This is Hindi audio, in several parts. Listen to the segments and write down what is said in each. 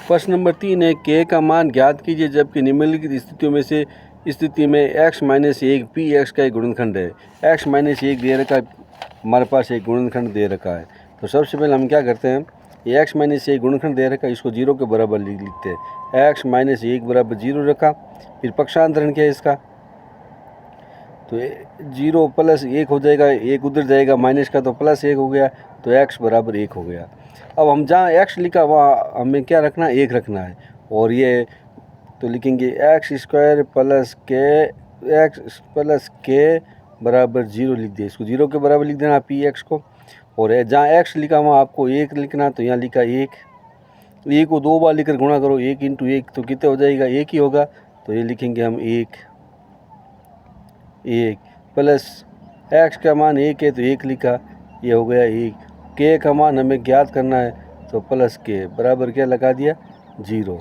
प्रश्न नंबर 3 है के का मान ज्ञात कीजिए जबकि निम्नलिखित स्थितियों में से स्थिति में x माइनस 1 पी एक्स का एक गुणनखंड है। x माइनस 1 दे रखा है, हमारे पास एक गुणनखंड दे रखा है। तो सबसे पहले हम क्या करते हैं, ये x माइनस 1 गुणनखंड दे रखा है, इसको 0 के बराबर लिखते हैं। x माइनस 1 बराबर 0 रखा। फिर पक्षांतरण क्या है इसका, तो 0 प्लस 1 हो जाएगा, 1 उधर जाएगा, माइनस का तो प्लस 1 हो गया, तो x बराबर 1 हो गया। अब हम जहाँ x लिखा वहाँ हमें क्या रखना है, 1 रखना है। और ये तो लिखेंगे एक्स स्क्वायर प्लस के बराबर 0 लिख दिया, इसको 0 के बराबर लिख देना पी एक्स को। और जहाँ x लिखा वहाँ आपको 1 लिखना, तो यहाँ लिखा 1 को 2 बार लिखकर गुणा करो, 1 इंटू 1 तो कितने हो जाएगा, 1 ही होगा। तो ये लिखेंगे हम 1 प्लस x का मान 1 है तो 1 लिखा, ये हो गया 1। k का मान हमें ज्ञात करना है, तो प्लस k बराबर क्या लगा दिया, 0।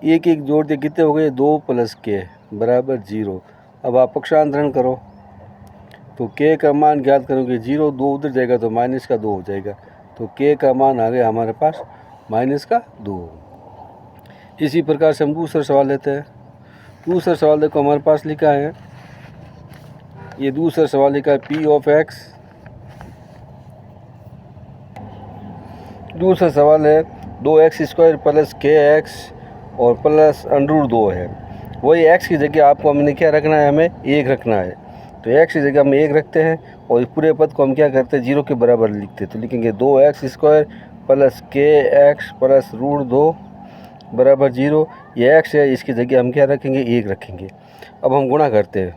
1 1 जोड़ दिए, कितने हो गए, 2 प्लस k बराबर 0। अब आप पक्षांतरण करो, तो k का मान ज्ञात करोगे, 0 2 उधर जाएगा तो माइनस का 2 हो जाएगा, तो k का मान आ गया हमारे पास माइनस का 2। इसी प्रकार से हम दूसरा सवाल लेते हैं। दूसरा सवाल देखो हमारे पास लिखा है, ये दूसरा सवाल लिखा है p ऑफ x। दूसरा सवाल है 2x स्क्वायर प्लस के एक्स और प्लस अंडर 2 है। वही x की जगह आपको हमने क्या रखना है, हमें 1 रखना है। तो x की जगह हम 1 रखते हैं और इस पूरे पद को हम क्या करते हैं, 0 के बराबर लिखते हैं। तो लिखेंगे 2x स्क्वायर प्लस के एक्स प्लस √2 बराबर 0। ये x है, इसकी जगह हम क्या रखेंगे, 1 रखेंगे। अब हम गुणा करते हैं,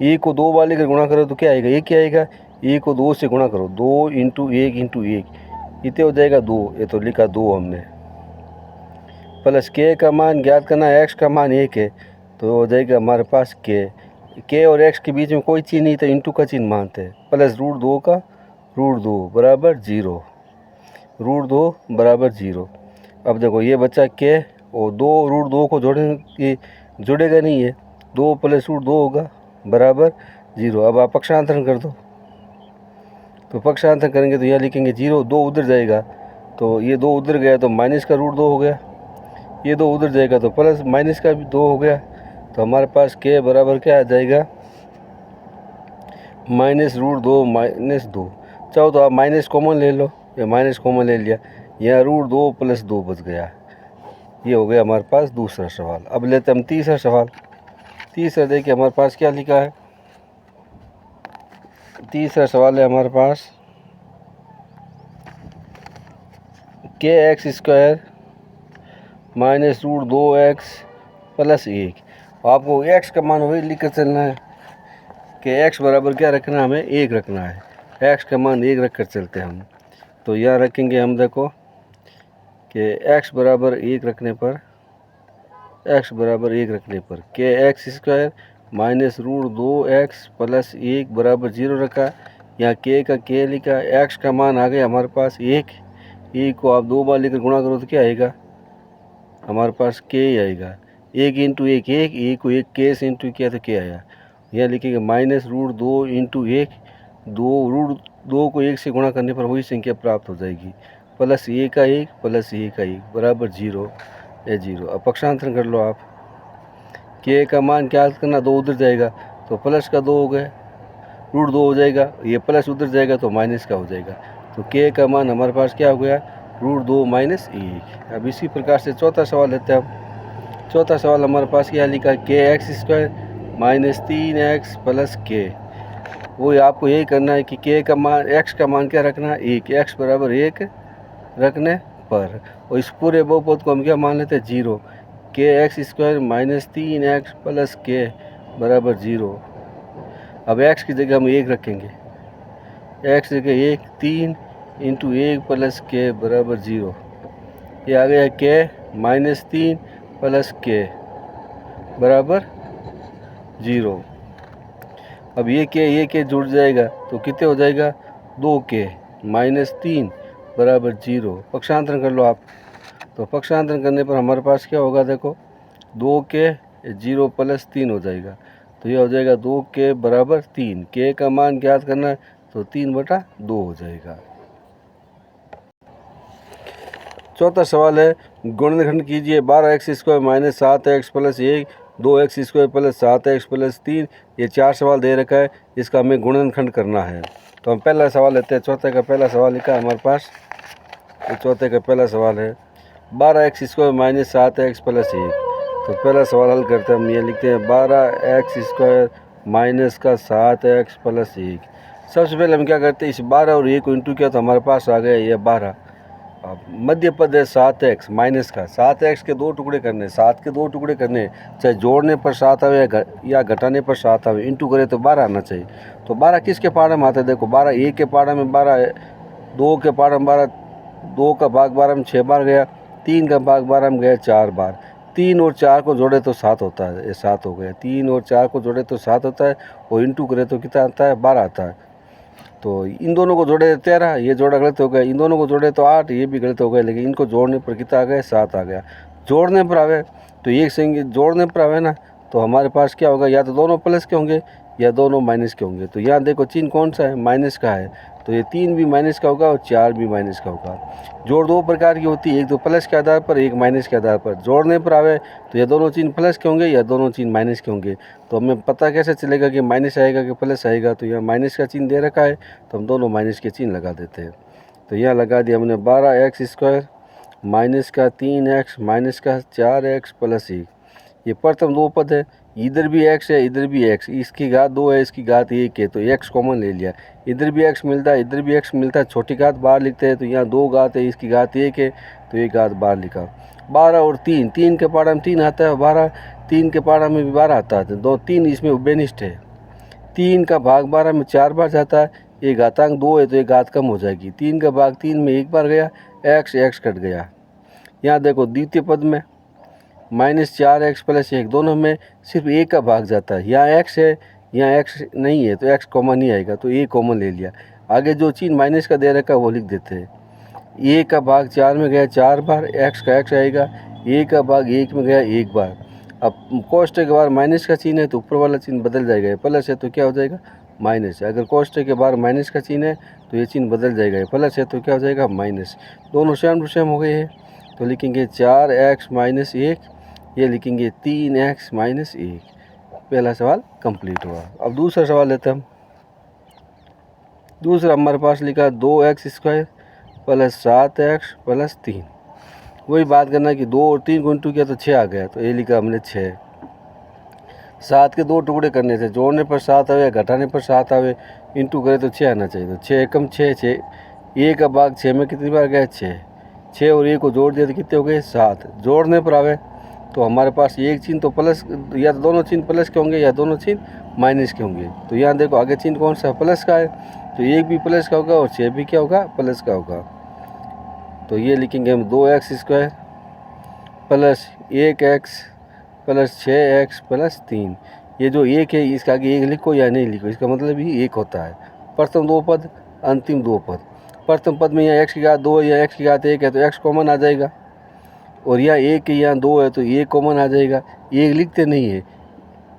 1 को 2 बार लेकर गुणा करो तो क्या आएगा, 1 क्या आएगा, 1 को 2 से गुणा करो, 2 इंटू 1 इंटू 1 इतने हो जाएगा 2, ये तो लिखा 2 हमने। प्लस के का मान ज्ञात करना है, x का मान 1 है, तो हो जाएगा हमारे पास के और x के बीच में कोई चीज़ नहीं, तो इंटू का चिन्ह मानते हैं। प्लस √2 का √2 बराबर 0, √2 बराबर 0। अब देखो ये बच्चा के और 2 √2 को जोड़ेंगे, जुड़ेगा नहीं है, 2 प्लस √2 होगा बराबर 0। अब आप पक्षांतरण कर दो, तो पक्षांतर करेंगे तो यह लिखेंगे 0, 2 उधर जाएगा, तो ये 2 उधर गया तो माइनस का √2 हो गया, ये 2 उधर जाएगा तो प्लस माइनस का भी 2 हो गया। तो हमारे पास के बराबर क्या आ जाएगा, माइनस √2 माइनस 2। चाहो तो आप माइनस कॉमन ले लो, या माइनस कॉमन ले लिया, यहाँ √2 प्लस 2 बच गया। ये हो गया हमारे पास दूसरा सवाल। अब लेते हम तीसरा सवाल। तीसरा देखिए हमारे पास क्या लिखा है, तीसरा सवाल है हमारे पास के x square minus √2x plus 1। आपको x का मान वही लिख कर चलना है कि x बराबर क्या रखना है, हमें 1 रखना है। x का मान 1 रख कर चलते हैं हम। तो यहाँ रखेंगे हम, देखो कि x बराबर 1 रखने पर, के x square minus √2x plus 1 बराबर 0 रखा। यहाँ के का के लिखा, x का मान आ गया हमारे पास 1 को आप 2 बार लेकर गुणा करो तो क्या आएगा, हमारे पास के ही आएगा। 1 इंटू 1 1 को 1 के से इंटू किया तो क्या आया, यहाँ लिखेंगे माइनस √2 इंटू 1, 2 को 1 से गुणा करने पर वही संख्या प्राप्त हो जाएगी, प्लस 1 का 1 प्लस 1 का 1 बराबर 0 या 0। अब पक्षांतरण कर लो आप, के का मान क्या करना, 2 उधर जाएगा तो प्लस का 2 हो गया, √2 हो जाएगा, ये प्लस उधर जाएगा तो माइनस का हो जाएगा। तो के का मान हमारे पास क्या हो गया, √2 माइनस 1। अब इसी प्रकार से चौथा सवाल लेते हैं हम। चौथा सवाल हमारे पास क्या लिखा है, के x square minus 3x plus के। वही आपको यही करना है कि के का मान, x का मान क्या रखना है, 1, x बराबर 1 रखने पर, और इस पूरे बहुपद को हम क्या मान लेते हैं, 0। के x square minus 3x plus के बराबर 0। अब x की जगह हम 1 रखेंगे, x जगह 1, 3 इंटू 1 प्लस के बराबर 0। ये आ गया के माइनस 3 प्लस के बराबर 0। अब ये के जुड़ जाएगा तो कितने हो जाएगा, 2 के माइनस 3 बराबर 0। पक्षांतरण कर लो आप, तो पक्षांतरण करने पर हमारे पास क्या होगा, देखो 2 के 0 प्लस 3 हो जाएगा, तो ये हो जाएगा 2 के बराबर 3। के का मान ज्ञात करना है तो 3/2 हो जाएगा। चौथा सवाल है गुणनखंड कीजिए 12x² minus 7x plus 1 2x² plus 7x plus 3। ये 4 सवाल दे रखा है, इसका हमें गुणनखंड करना है। तो हम पहला सवाल लेते हैं। चौथे का पहला सवाल लिखा है हमारे पास। तो चौथे का पहला सवाल है 12x² माइनस 7x प्लस 1। तो पहला सवाल हल करते हैं। हम ये लिखते हैं 12x² माइनस का 7x प्लस 1। सबसे पहले हम क्या करते हैं, इस 12 और 1 को इंटू किया तो हमारे पास आ गया ये 12। अब मध्य पद है 7x माइनस का 7x के 2 टुकड़े करने, 7 के 2 टुकड़े करने, चाहे जोड़ने पर 7 आवे या घटाने पर 7 आवे, इंटू करे तो 12 आना चाहिए। तो 12 किसके पाड़ा में आता है, देखो 12 1 के पाड़ा में 12 है, 2 के पाड़ा में 12, 2 का भाग 12 में 6 बार गया, 3 का भाग 12 में गया 4 बार। 3 और 4 को जोड़े तो 7 होता है, ये 7 हो गया। 3 और 4 को जोड़े तो 7 होता है और इंटू करे तो कितना आता है, 12 आता है। तो इन दोनों को जोड़े 13, ये जोड़ा गलत हो गया। इन दोनों को जोड़े तो 8, ये भी गलत हो गया। लेकिन इनको जोड़ने पर कितना आ गया, 7 आ गया। जोड़ने पर आवे तो एक संख्या जोड़ने पर आवे ना, तो हमारे पास क्या होगा, या तो दोनों प्लस के होंगे या दोनों माइनस के होंगे। तो यहाँ देखो चिन्ह कौन सा है, माइनस का है। तो ये 3 भी माइनस का होगा और 4 भी माइनस का होगा। जोड़ 2 प्रकार की होती है, एक तो प्लस के आधार पर, एक माइनस के आधार पर। जोड़ने पर आवे तो या दोनों चिन्ह प्लस के होंगे या दोनों चिन्ह माइनस के होंगे। तो हमें पता कैसे चलेगा कि माइनस आएगा कि प्लस आएगा। तो यहाँ माइनस का चिन्ह दे रखा है तो हम दोनों माइनस के चिन्ह लगा देते हैं। तो यहाँ लगा दिया हमने 12x² माइनस का 3x माइनस का 4x प्लस 1। ये प्रथम दो पद है, इधर भी x है इधर भी x, इसकी घात 2 है इसकी घात 1 है, तो x कॉमन ले लिया। इधर भी x मिलता है इधर भी x मिलता है, छोटी घात बाहर लिखते हैं। तो यहाँ 2 घात है, इसकी घात 1 है, तो एक घात बाहर लिखा। 12 और 3, 3 के पाड़ा में 3 आता है, 12 3 के पाड़ा में भी 12 आता है। तो 3 इसमें उभयनिष्ठ है। 3 का भाग 12 में 4 बार जाता है, ये घातांक 2 है तो एक घात कम हो जाएगी। 3 का भाग 3 में 1 बार गया, x कट गया। यहाँ देखो द्वितीय पद में माइनस 4x प्लस 1, दोनों में सिर्फ 1 का भाग जाता है। यहाँ x है यहाँ x नहीं है तो x कॉमन नहीं आएगा, तो a कॉमन ले लिया। आगे जो चिन्ह माइनस का दे रखा है वो लिख देते हैं। 1 का भाग 4 में गया 4 बार, x का x आएगा। 1 का भाग 1 में गया 1 बार। अब कोष्ठक के बाहर माइनस का चिन्ह है तो ऊपर वाला चिन्ह बदल जाएगा, प्लस है तो क्या हो जाएगा, माइनस है। अगर कोष्ठक के बाहर माइनस का चिन्ह है तो ये चिन्ह बदल जाएगा, प्लस है तो क्या हो जाएगा, माइनस। दोनों सेम टू सेम हो गए हैं। तो लिखेंगे 4x माइनस 1, ये लिखेंगे 3x माइनस 1। पहला सवाल कंप्लीट हुआ। अब दूसरा सवाल लेते हैं हम। दूसरा हमारे पास लिखा 2x² प्लस 7x प्लस 3। वही बात करना कि 2 और 3 को इंटू किया तो 6 आ गया, तो ये लिखा हमने 6। 7 के 2 टुकड़े करने से, जोड़ने पर 7 आवे घटाने पर 7 आवे, इंटू करे तो 6 आना चाहिए। तो 6 एकम 6, 6 1 का भाग 6 में कितनी बार गया, 6। 6 और 1 को जोड़ दिया तो कितने हो गए, 7। जोड़ने पर आवे तो हमारे पास एक चिन्ह तो प्लस, या तो दोनों चिन्ह प्लस के होंगे या दोनों चिन्ह माइनस के होंगे। तो यहाँ देखो आगे चिन्ह कौन सा, प्लस का है, तो 1 भी प्लस का होगा और 6 भी क्या होगा, प्लस का होगा। तो ये लिखेंगे हम 2x² plus 1x plus 6x plus 3। ये जो 1 है इसका आगे 1 लिखो या नहीं लिखो, इसका मतलब ही 1 होता है। प्रथम 2 पद अंतिम 2 पद। प्रथम पद में यहाँ x की घात 2 है या x की घात 1 है तो x कॉमन आ जाएगा, और यहाँ 1 यहाँ 2 है तो 1 कॉमन आ जाएगा। 1 लिखते नहीं है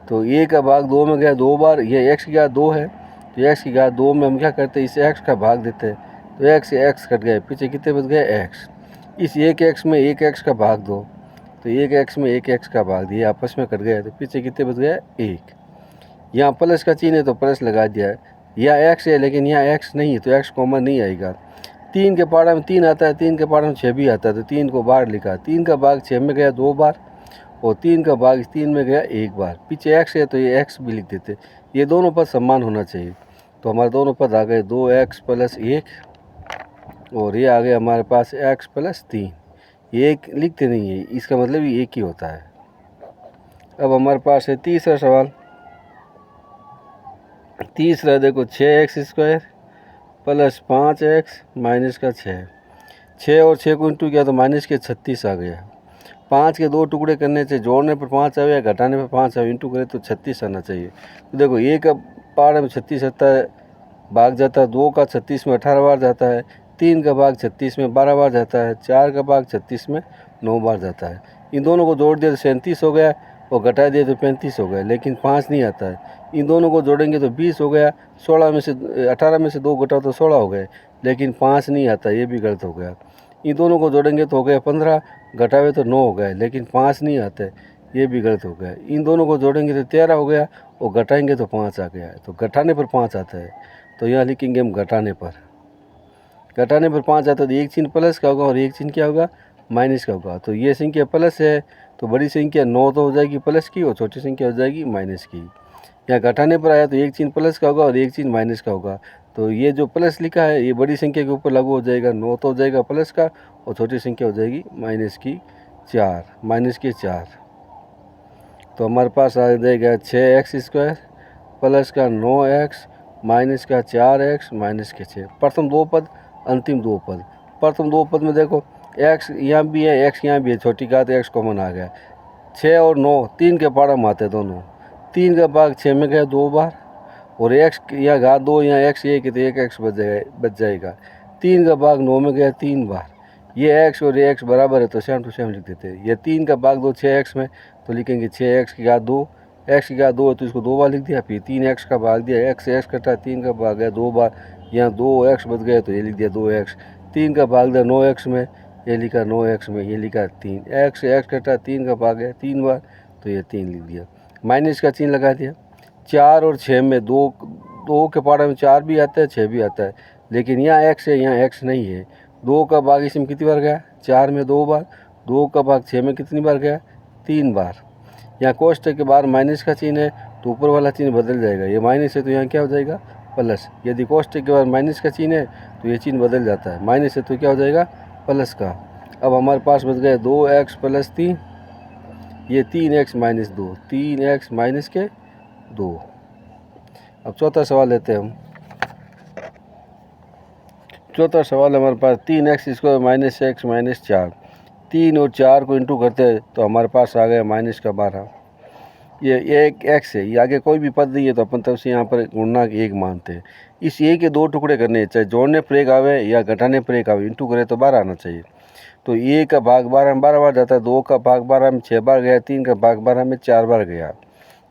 तो 1 का भाग 2 में गया 2 बार, यह x की घात 2 है तो x की घात 2 में हम क्या करते हैं, इस x का भाग देते हैं। तो x से x कट गए, पीछे कितने बच गए, x। इस 1x में 1x का भाग दो, तो 1x में 1x का भाग दिया, आपस में कट गया तो पीछे कितने बच गया, 1। यहाँ प्लस का चिन्ह है तो प्लस लगा दिया है। यहाँ x है लेकिन यहाँ x नहीं है तो x कॉमन नहीं आएगा। 3 के पाड़ा में 3 आता है, 3 के पाड़ा में 6 भी आता है, तो 3 को बाहर लिखा। 3 का भाग 6 में गया 2 बार और 3 का भाग 3 में गया 1 बार। पीछे x है तो ये x भी लिख देते। ये दोनों पद समान होना चाहिए। तो हमारे दोनों पद आ गए 2x प्लस 1 और ये आ गया हमारे पास x प्लस 3। ये 1 लिखते नहीं है, इसका मतलब ये 1 ही होता है। अब हमारे पास है तीसरा सवाल। तीसरा देखो 6x² प्लस 5x माइनस का 6। 6 और 6 को इंटू किया तो माइनस के 36 आ गया। 5 के 2 टुकड़े करने से, जोड़ने पर 5 आवे या घटाने पर 5 आवे, इंटू करे तो 36 आना चाहिए। तो देखो 1 का पाड़ा में 36 आता है, भाग जाता है। 2 का 36 में 18 बार जाता है। 3 का भाग 36 में 12 बार जाता है। 4 का भाग 36 में 9 बार जाता है। इन दोनों को जोड़ दिया तो 37 हो गया और घटा दिया तो 35 हो गया, लेकिन 5 नहीं आता है। इन दोनों को जोड़ेंगे तो 20 हो गया। 18 में से 2 घटाओ तो 16 हो गए, लेकिन 5 नहीं आता, ये भी गलत हो गया। इन दोनों को जोड़ेंगे तो हो गया 15, घटावे तो 9 हो गए, लेकिन 5 नहीं आता है, ये भी गलत हो गया। इन दोनों को जोड़ेंगे तो 13 हो गया और घटाएंगे तो 5 आ गया है, तो घटाने पर 5 आता है, तो यहाँ लिखेंगे हम घटाने पर 5 आता है। तो एक चिन्ह प्लस का होगा और एक चिन्ह क्या होगा, माइनस का होगा। तो ये संख्या प्लस है तो बड़ी संख्या 9 तो हो जाएगी प्लस की और छोटी संख्या हो जाएगी माइनस की। यहाँ घटाने पर आया तो एक चिन्ह प्लस का होगा और एक चिन्ह माइनस का होगा। तो ये जो प्लस लिखा है ये बड़ी संख्या के ऊपर लागू हो जाएगा, 9 तो हो जाएगा प्लस का और छोटी संख्या हो जाएगी माइनस की 4। तो हमारे पास आ जाएगा 6x² प्लस का 9x माइनस का 4x माइनस के 6। प्रथम दो पद, अंतिम दो पद। प्रथम दो पद में देखो x यहाँ भी है, x यहाँ भी है, छोटी घात x कॉमन आ गया। 6 और 9 3 के पारा में आते दोनों, 3 का भाग 6 में गया 2 बार और x यहाँ घात 2, यहाँ x 1 है तो 1x बच जाएगा। 3 का भाग 9 में गया 3 बार, ये x और ये x बराबर है तो सेम टू सेम लिख देते हैं। ये 3 का भाग 2 6x में तो लिखेंगे 6x की घात 2, x की घात 2 है तो इसको 2 बार लिख दिया, फिर 3x का भाग दिया, x से x कटा, 3 का भाग गया 2 बार, यहाँ 2x बच गया तो ये लिख दिया 2x। 3 का भाग दिया 9x में, ये लिखा 9x में, ये लिखा 3, x से x कटा, 3 का भाग गया 3 बार तो ये 3 लिख दिया, माइनस का चिन्ह लगा दिया। 4 और 6 में दो के पारा में 4 भी आता है 6 भी आता है, लेकिन यहाँ x है यहाँ x नहीं है। 2 का भाग इसमें कितनी बार गया, 4 में 2 बार, 2 का भाग 6 में कितनी बार गया, 3 बार। यहाँ कोष्ठक के बाहर माइनस का चिन्ह है तो ऊपर वाला चिन्ह बदल जाएगा, ये माइनस है तो यहाँ क्या हो जाएगा प्लस। यदि कोष्ठक के बाहर माइनस का चिन्ह है तो ये चिन्ह बदल जाता है, माइनस है तो क्या हो जाएगा प्लस का। अब हमारे पास बच गए 2x प्लस 3, ये 3x माइनस 2, 3x माइनस के 2। अब चौथा सवाल लेते हैं हम। चौथा सवाल हमारे पास 3x² माइनस x माइनस 4, 3 और 4 को इंटू करते हैं तो हमारे पास आ गया माइनस का 12। ये एक x है, ये आगे कोई भी पद नहीं है तो अपन तब से यहाँ पर गुणना 1 मानते हैं। इस a के 2 टुकड़े करने, चाहे जोड़ने पर 1 आवे या घटाने पर 1 आवे, इंटू करे तो 12 आना चाहिए। तो a का भाग 12 में 12 बार जाता है, 2 का भाग 12 में 6 बार गया, 3 का भाग 12 में 4 बार गया।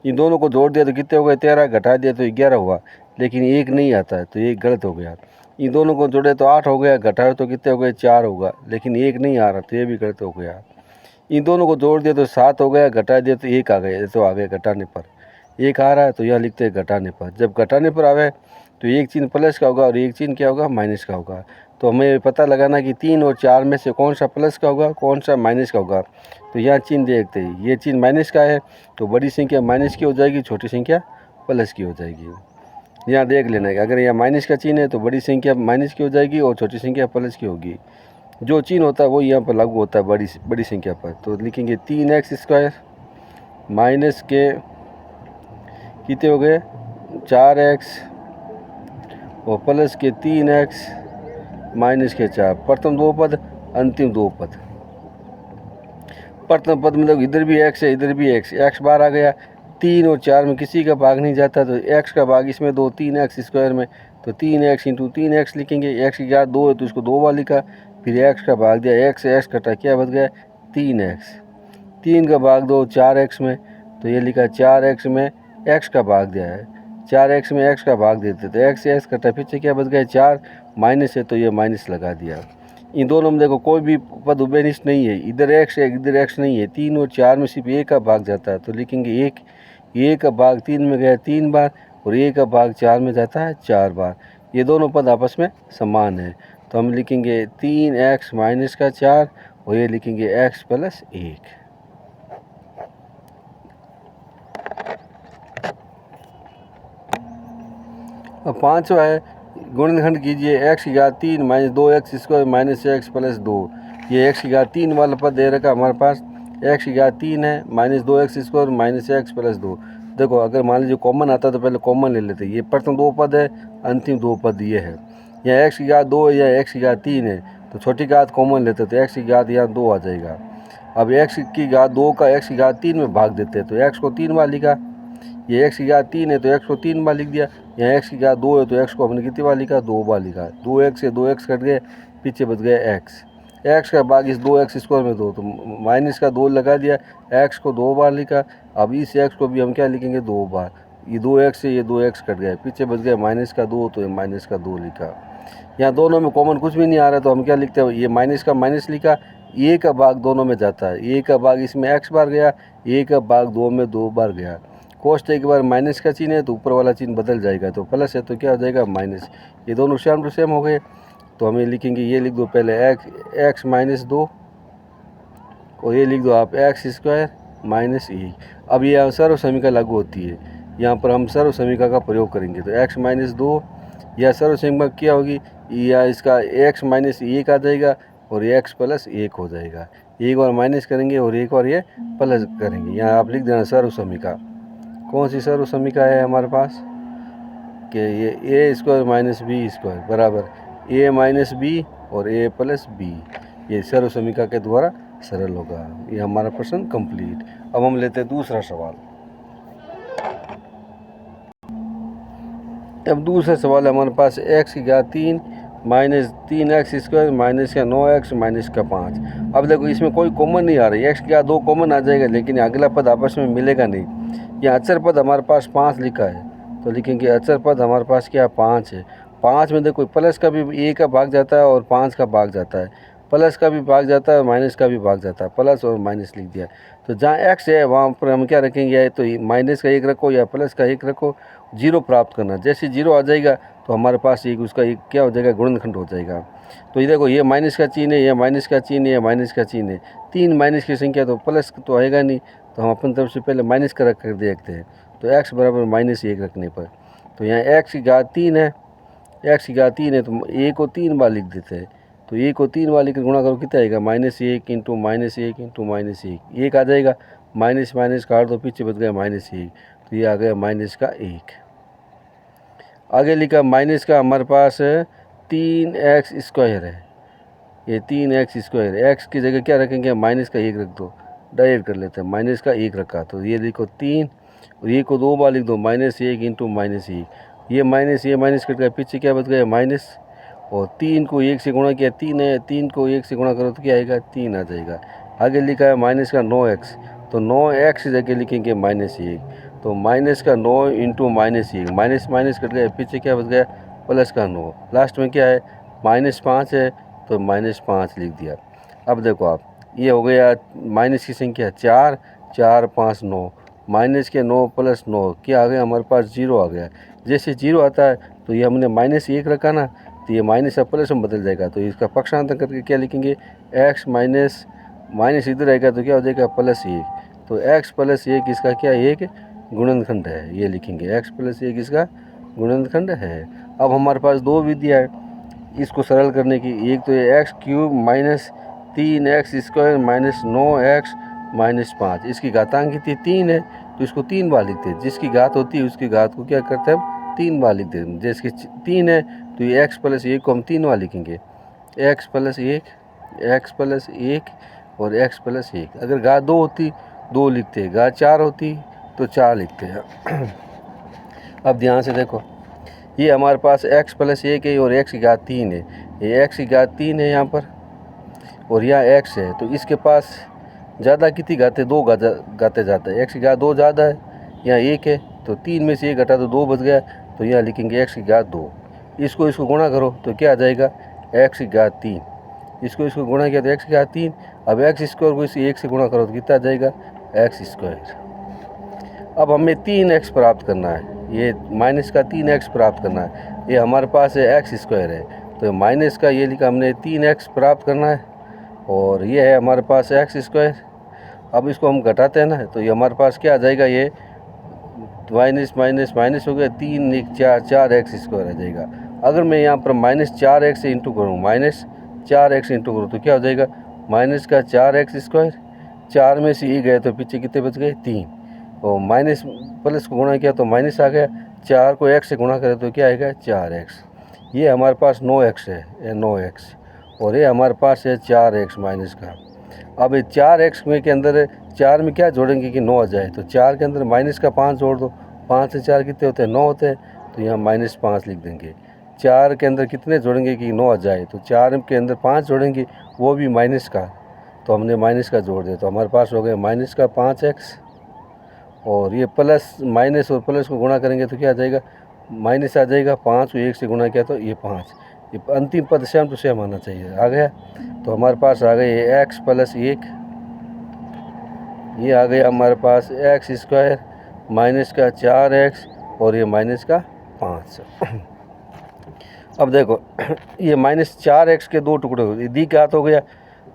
इन दोनों को जोड़ दिया तो कितने हो गए 13, घटा दिया तो 11 हुआ, लेकिन 1 नहीं आता है तो ये गलत हो गया। इन दोनों को जोड़े तो 8 हो गया, घटाए तो कितने हो गए 4 होगा, लेकिन 1 नहीं आ रहा तो ये भी गलत हो गया। इन दोनों को जोड़ दिया तो 7 हो गया, घटा दिया तो 1 आ गया, तो आ गया घटाने पर 1 आ रहा है तो यहाँ लिखते हैं घटाने पर। जब घटाने पर आवे तो एक चिन्ह प्लस का होगा और एक चिन्ह क्या होगा माइनस का होगा। तो हमें पता लगाना कि 3 और 4 में से कौन सा प्लस का होगा कौन सा माइनस का होगा। तो यहाँ चिन्ह देखते हैं, ये चिन्ह माइनस का है तो बड़ी संख्या माइनस की हो जाएगी, छोटी संख्या प्लस की हो जाएगी। यहाँ देख लेना है कि अगर यहाँ माइनस का चिन्ह है तो बड़ी संख्या माइनस की हो जाएगी और छोटी संख्या प्लस की होगी। जो चिन्ह होता है वो यहाँ पर लागू होता है बड़ी संख्या पर। तो लिखेंगे 3x² माइनस के कितने हो गए 4x और प्लस के 3x माइनस के 4। प्रथम दो पद, अंतिम दो पद। प्रथम पद में देखो इधर भी x है इधर भी x बार आ गया। 3 और 4 में किसी का भाग नहीं जाता तो x का भाग इसमें 2, 3x² में तो 3x इंटू 3x लिखेंगे। x की घात 2 है तो इसको 2 बार लिखा, फिर x का भाग दिया, x से x कटा, क्या बच गया 3x। 3 का भाग 2 4x में तो ये लिखा 4x में x का भाग दिया है, 4x में x का भाग देते तो x से x कटा, पीछे क्या बच गया 4, माइनस है तो ये माइनस लगा दिया। इन दोनों में देखो कोई भी पद उभयनिष्ठ नहीं है, इधर x है इधर x नहीं है। 3 और 4 में सिर्फ 1 का भाग जाता है तो लिखेंगे 1 का भाग 3 में गया 3 बार और 1 का भाग 4 में जाता है 4 बार। ये दोनों पद आपस में समान है तो हम लिखेंगे 3x माइनस का 4 और ये लिखेंगे x प्लस 1। अब पाँचवा है गुणनखंड कीजिए, x की घात 3 minus 2x² minus x plus 2। ये x की घात 3 वाला पद दे रखा हमारे पास, x की घात 3 है minus 2x² minus x plus 2। देखो अगर मान लीजिए कॉमन आता तो पहले कॉमन ले लेते। ये प्रथम दो पद है, अंतिम दो पद ये है। यहाँ x की घात 2 है या x की घात 3 है तो छोटी घात कॉमन लेते तो x की घात यहाँ 2 आ जाएगा। अब x की घात 2 का x की घात 3 में भाग देते हैं तो x को 3 बार लिखा, ये x की घात 3 है तो x को 3 बार लिख दिया। यहाँ x की घात 2 है तो x को हमने कितनी बार लिखा 2 बार लिखा। 2x से 2x कट गए, पीछे बच गया x का भाग इस 2x² में 2 तो माइनस का 2 लगा दिया, x को 2 बार लिखा। अब इस x को भी हम क्या लिखेंगे 2 बार, ये 2x से ये 2x कट गया, पीछे बच गया माइनस का 2 तो माइनस का 2 लिखा। यहाँ दोनों में कॉमन कुछ भी नहीं आ रहा, तो हम क्या लिखते हैं, ये माइनस का माइनस लिखा, ए का भाग दोनों में जाता है, ए का भाग इसमें एक्स बार गया, ए का भाग दो में 2 बार गया। कोष्ट एक बार माइनस का चिन्ह है तो ऊपर वाला चिन्ह बदल जाएगा, तो प्लस है तो क्या हो जाएगा माइनस। ये दोनों सेम टू सेम हो गए, तो हमें लिखेंगे, ये लिख दो पहले एक्स माइनस 2, और ये लिख दो आप एक्स स्क्वायर माइनस 1। अब ये सर्व समीकरण लागू होती है, यहाँ पर हम सर्व समीकरण का प्रयोग करेंगे, तो एक्स माइनस 2 या सर्व समीकरण क्या होगी, या इसका एक्स माइनस 1 आ जाएगा और एक्स प्लस 1 हो जाएगा। एक और माइनस करेंगे और एक और ये प्लस करेंगे। यहाँ आप लिख देना सर्व समीकरण। कौन सी सर्व समीकरण है हमारे पास कि ये ए स्क्वायर माइनस बी स्क्वायर बराबर ए माइनस बी और ए प्लस बी, ये सर्व समीकरण के द्वारा सरल होगा। ये हमारा प्रश्न कंप्लीट। अब हम लेते हैं दूसरा सवाल। अब दूसरा सवाल हमारे पास एक्स की घात 3 माइनस 3x स्क्वायर माइनस का 9x माइनस का 5। अब देखो इसमें कोई कॉमन नहीं आ रही, एक्स की घात 2 कॉमन आ जाएगा, लेकिन अगला पद आपस में मिलेगा नहीं। यहाँ अचर पद हमारे पास 5 लिखा है, तो लिखेंगे अचर पद हमारे पास क्या 5 है। 5 में देखो प्लस का भी ए का भाग जाता है और 5 का भाग जाता है, प्लस का भी भाग जाता है, माइनस का भी भाग जाता है, प्लस और माइनस लिख दिया। तो जहाँ एक्स है वहाँ पर हम क्या रखेंगे, तो माइनस का 1 रखो या प्लस का 1 रखो, जीरो प्राप्त करना। जैसे जीरो आ जाएगा तो हमारे पास एक उसका एक क्या हो जाएगा, गुणनखंड हो जाएगा। तो ये देखो, ये माइनस का चिन्ह है, ये माइनस का चिन्ह है, ये माइनस का चिन्ह है, 3 माइनस की संख्या तो प्लस तो आएगा नहीं, तो हम अपन तरफ से पहले माइनस का रख कर देखते हैं। तो एक्स बराबर माइनस 1 रखने पर, तो यहाँ एक्स की घात 3 है, एक्स की घात 3 है, तो ए को 3 बार लिख देते हैं। तो ए को 3 बार लिख कर गुणा करो, कितना आएगा, -1 इंटू -1 इंटू -1, 1 आ जाएगा, माइनस माइनस काट दो, पीछे बच गया -1, तो ये आ गया माइनस का 1। आगे लिखा माइनस का हमारे पास 3x स्क्वायर है, ये 3x स्क्वायर, एक्स की जगह क्या रखेंगे, माइनस का 1 रख दो, डायरेक्ट कर लेते हैं, माइनस का 1 रखा, तो ये लिखो 3 और ये को 2 बार लिख दो, -1 इंटू -1, ये माइनस कट गया, पीछे क्या बच गया माइनस, और 3 को 1 से गुणा किया 3 है, 3 को 1 से गुणा करो तो क्या आएगा 3 आ जाएगा। आगे लिखा है माइनस का 9x, तो 9x की जगह लिखेंगे -1, तो माइनस का 9 इंटू -1, माइनस माइनस कट गया, पीछे क्या बच गया प्लस का 9, लास्ट में क्या है -5 है, तो -5 लिख दिया। अब देखो आप, ये हो गया माइनस की संख्या 4, 4 5 9, माइनस के 9 प्लस 9 क्या आ गया हमारे पास 0 आ गया। जैसे 0 आता है तो ये हमने -1 रखा ना, तो ये माइनस अब प्लस में बदल जाएगा, तो इसका पक्षांतर करके क्या लिखेंगे, x माइनस इधर आएगा तो क्या हो जाएगा +1, तो x + 1 इसका क्या एक गुणनखंड है, ये लिखेंगे x + 1 इसका गुणनखंड है। अब हमारे पास दो विधियाँ है इसको सरल करने की, एक तो ये x³ minus 3x square minus 9x minus 5, इसकी घातांक कितनी 3 है, तो इसको 3 बार लिखते हैं, जिसकी घात होती है उसकी घात को क्या करते हैं हम 3 बार लिखते हैं। जैसे 3 है तो ये x + 1 को हम 3 बार लिखेंगे, x + 1, x + 1 और x + 1। अगर घात 2 होती 2 लिखते हैं, घात 4 होती तो 4 लिखते हैं। अब ध्यान से देखो, ये हमारे पास x + 1 है और x की घात 3 है, ये x की घात 3 है यहाँ पर और यहाँ x है, तो इसके पास ज़्यादा कितनी घातें 2 घाते जाता है, x की घात 2 ज़्यादा है, यहाँ 1 है, तो 3 में से 1 घटा तो 2 बच गया, तो यहाँ लिखेंगे x की घात 2। इसको गुणा करो तो क्या आ जाएगा x की घात 3, इसको गुणा किया तो x की घात 3। अब x स्क्वायर को इस 1 से गुणा करो तो कितना आ जाएगा x स्क्वायर। अब हमें 3x प्राप्त करना है, ये माइनस का 3x प्राप्त करना है, ये हमारे पास है x स्क्वायर है, तो माइनस का ये लिखा हमने 3x प्राप्त करना है और ये है हमारे पास x स्क्वायर। अब इसको हम घटाते हैं ना, तो ये हमारे पास क्या आ जाएगा, ये माइनस माइनस माइनस हो गया, 3 1 4 4x स्क्वायर आ जाएगा। अगर मैं यहाँ पर -4x से इंटू करूँ, -4x इंटू करूँ तो क्या हो जाएगा माइनस का 4x स्क्वायर, 4 में से 1 गए तो पीछे कितने बच गए 3, और माइनस प्लस को गुणा किया तो माइनस आ गया, 4 को x से गुणा करें तो क्या आएगा 4x। ये हमारे पास 9x है, ये 9x, और ये हमारे पास है 4x माइनस का। अब 4x में के अंदर 4 में क्या जोड़ेंगे कि 9 आ जाए, तो 4 के अंदर माइनस का 5 जोड़ दो, 5 से 4 कितने होते हैं 9 होते हैं, तो यहाँ -5 लिख देंगे। 4 के अंदर कितने जोड़ेंगे कि 9 आ जाए, तो 4 के अंदर 5 जोड़ेंगे, वो भी माइनस का, तो हमने माइनस का जोड़ दिया, तो हमारे पास हो गया माइनस का 5x, और ये प्लस माइनस और प्लस को गुणा करेंगे तो क्या आ जाएगा माइनस आ जाएगा, 5 को 1 से गुणा किया तो ये 5, ये अंतिम पद सेम टू सेम आना चाहिए। आ गया, तो हमारे पास आ गए एक्स प्लस 1, ये आ गया हमारे पास एक्स स्क्वायर माइनस का 4x और ये माइनस का 5। अब देखो ये माइनस 4x के 2 टुकड़े हो, दी क्या हो गया,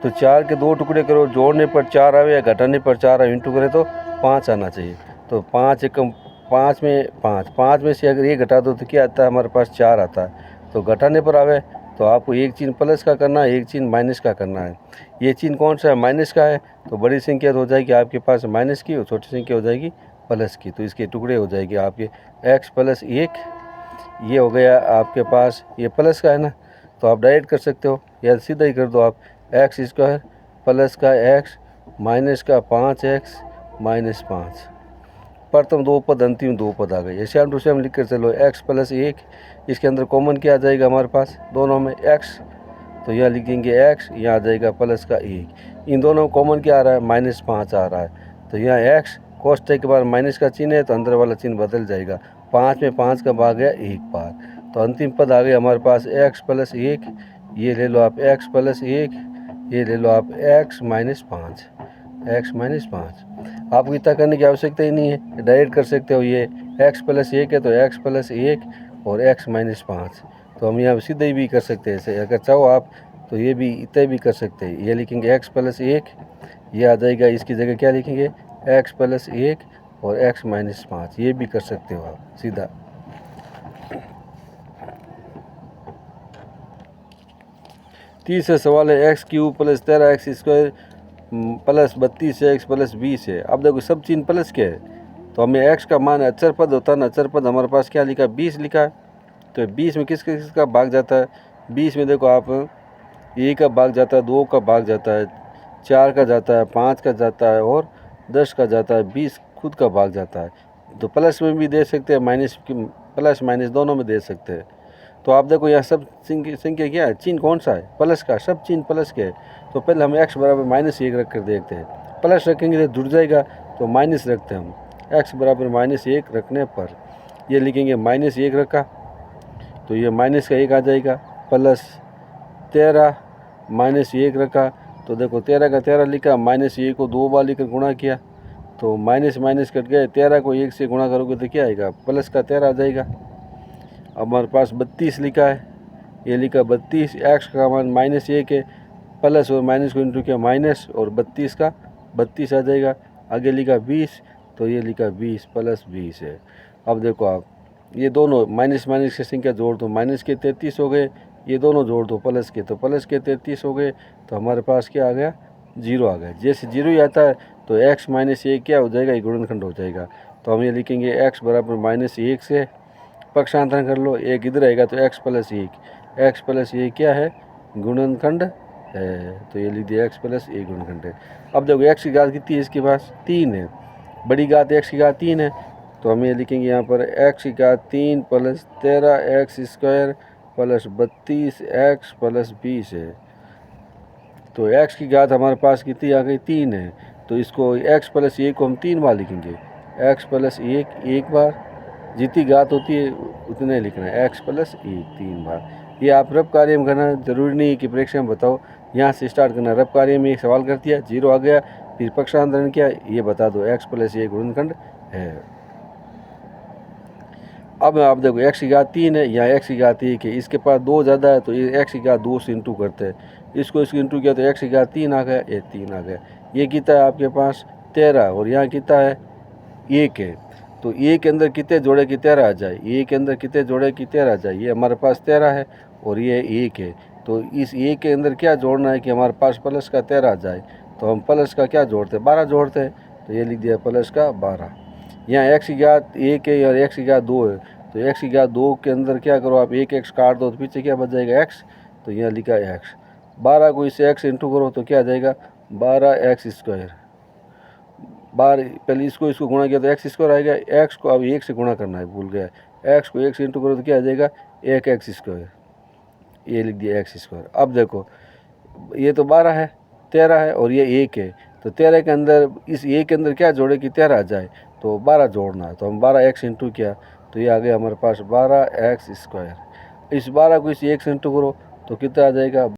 तो 4 के 2 टुकड़े करो, जोड़ने पर 4 आवे या घटाने पर 4 आवे, इंटू करे तो 5 आना चाहिए। तो 5 एकम 5 में 5 में से अगर ये घटा दो तो क्या आता है, हमारे पास 4 आता है। तो घटाने पर आवे तो आपको एक चिन्ह प्लस का करना है, एक चिन्ह माइनस का करना है। ये चिन्ह कौन सा है, माइनस का है, तो बड़ी संख्या हो जाएगी आपके पास माइनस की और छोटी संख्या हो जाएगी प्लस की। तो इसके टुकड़े हो जाएगी आपके x प्लस 1, ये हो गया आपके पास, ये प्लस का है ना, तो आप डायरेक्ट कर सकते हो या सीधा ही कर दो आप, एक्स स्क्वायर प्लस का x माइनस का 5x माइनस 5। प्रथम 2 पद अंतिम 2 पद आ गए, ये सेम टू सेम लिख कर चलो। x प्लस 1, इसके अंदर कॉमन क्या आ जाएगा हमारे पास, दोनों में x, तो यहाँ लिखेंगे x, यहाँ आ जाएगा प्लस का 1। इन दोनों में कॉमन क्या आ रहा है, माइनस 5 आ रहा है, तो यहाँ x कोष्टक के बाद माइनस का चिन्ह है तो अंदर वाला चिन्ह बदल जाएगा। 5 में 5 का भाग गया 1 बार, तो अंतिम पद आ गया हमारे पास x प्लस 1, ये ले लो आप x प्लस 1, ये ले लो आप x माइनस 5, x माइनस 5। आपको इतना करने की आवश्यकता ही नहीं है, डायरेक्ट कर सकते हो। ये x प्लस 1 है तो x प्लस 1 और x माइनस 5, तो हम यहाँ सीधे भी कर सकते हैं ऐसे, अगर चाहो आप तो ये भी इतना भी कर सकते हैं। ये लिखेंगे x प्लस 1, ये आ जाएगा, इसकी जगह क्या लिखेंगे, x प्लस 1 और x माइनस 5, ये भी कर सकते हो आप सीधा। तीसरा सवाल है x cube plus 13x square plus 32x plus 20 है। अब देखो सब चिन्ह प्लस के है, तो हमें x का मान अचर पद होता है ना, अचर पद हमारे पास क्या लिखा है, 20 लिखा है। तो 20 में किस किस का भाग जाता है, 20 में देखो आप 1 का भाग जाता है, 2 का भाग जाता है, 4 का जाता है, 5 का जाता है और 10 का जाता है, 20 खुद का भाग जाता है। तो प्लस में भी दे सकते हैं, माइनस प्लस माइनस दोनों में दे सकते हैं। तो आप देखो यहाँ सब संख्या क्या है, चिन्ह कौन सा है, प्लस का, सब चिन्ह प्लस के है। तो पहले हम x बराबर माइनस 1 रख कर देखते हैं, प्लस रखेंगे तो जुड़ जाएगा, तो माइनस रखते हैं हम। x बराबर माइनस 1 रखने पर ये लिखेंगे माइनस 1 रखा, तो ये माइनस का 1 आ जाएगा, प्लस 13 माइनस 1 रखा, तो देखो 13 का 13 लिखा, माइनस 1 को 2 बार लिखकर गुणा किया, तो माइनस माइनस कट गए, 13 को 1 से गुणा करोगे तो क्या आएगा, प्लस का 13 आ जाएगा। अब हमारे पास 32 लिखा है, ये लिखा 32, x का मान माइनस 1 है, प्लस और माइनस को इंटू किया माइनस और 32 का 32 आ जाएगा। आगे लिखा 20, तो ये लिखा 20 प्लस 20 है। अब देखो आप ये दोनों माइनस माइनस की संख्या जोड़ दो, माइनस के 33 हो गए, ये दोनों जोड़ दो प्लस के, तो प्लस के 33 हो गए, तो हमारे पास क्या आ गया, 0 आ गया। जैसे 0 ही आता है तो x माइनस 1 क्या हो जाएगा, गुणनखंड हो जाएगा। तो हम ये लिखेंगे x बराबर माइनस 1 से पक्षांतरण कर लो, एक इधर आएगा तो x प्लस 1, x प्लस 1 क्या है, गुणनखंड है, तो ये लिख दिया x प्लस 1 गुणनखंड है। अब देखो x की घात कितनी है, इसके पास 3 है, बड़ी घात x की घात 3 है, तो हम ये लिखेंगे यहाँ पर x की घात 3 plus 13x square plus 32x plus 20 है। तो x की घात हमारे पास कितनी आ गई, 3 है, तो इसको x प्लस 1 को हम 3 बार लिखेंगे, x प्लस 1 1 बार, जितनी घात होती है उतने लिखना है, x प्लस 1 3 बार। ये आप रब कार्य में करना, जरूरी नहीं है कि परीक्षा में बताओ, यहाँ से स्टार्ट करना। रब कार्य में एक सवाल कर दिया, 0 आ गया, फिर पक्षांतरण किया, ये बता दो x प्लस 1 गुणनखंड है। अब आप देखो x की घात 3 है, यहाँ x की घात 1 है, इसके पास 2 ज़्यादा है तो ये x की घात 2 से इंटू करते हैं, इसको इसको इंटू किया तो x की घात 3 आ गया, ये 3 आ गया। ये कितना है आपके पास 13 और यहाँ कितना है 1 है, तो 1 के अंदर कितने जोड़े की 13 आ जाए, 1 के अंदर कितने जोड़े की 13 आ जाए, ये हमारे पास 13 है और ये 1 है, तो इस 1 के अंदर क्या जोड़ना है कि हमारे पास प्लस का 13 आ जाए, तो हम प्लस का क्या जोड़ते हैं, 12 जोड़ते हैं, तो ये लिख दिया प्लस का 12। यहाँ x की घात 1 है और x की घात 2 है, तो x की घात 2 के अंदर क्या करो आप, एक x काट दो तो पीछे क्या बच जाएगा x, तो यहाँ लिखा x। 12 को इससे x इंटू करो तो क्या आ जाएगा, 12x स्क्वायर, 12 पहले इसको गुणा किया तो x स्क्वायर आएगा, x को अब 1 से गुणा करना है, भूल गया, x को 1 से इंटू करो तो क्या आ जाएगा 1x स्क्वायर, ये लिख दिया x स्क्वायर। अब देखो ये तो 12 है, 13 है और ये 1 है, तो 13 के अंदर इस 1 के अंदर क्या जोड़े कि 13 आ जाए, तो 12 जोड़ना है, तो हम 12x इंटू किया तो ये आ गया हमारे पास 12x स्क्वायर। इस 12 को इस 1 से इंटू करो तो कितना आ जाएगा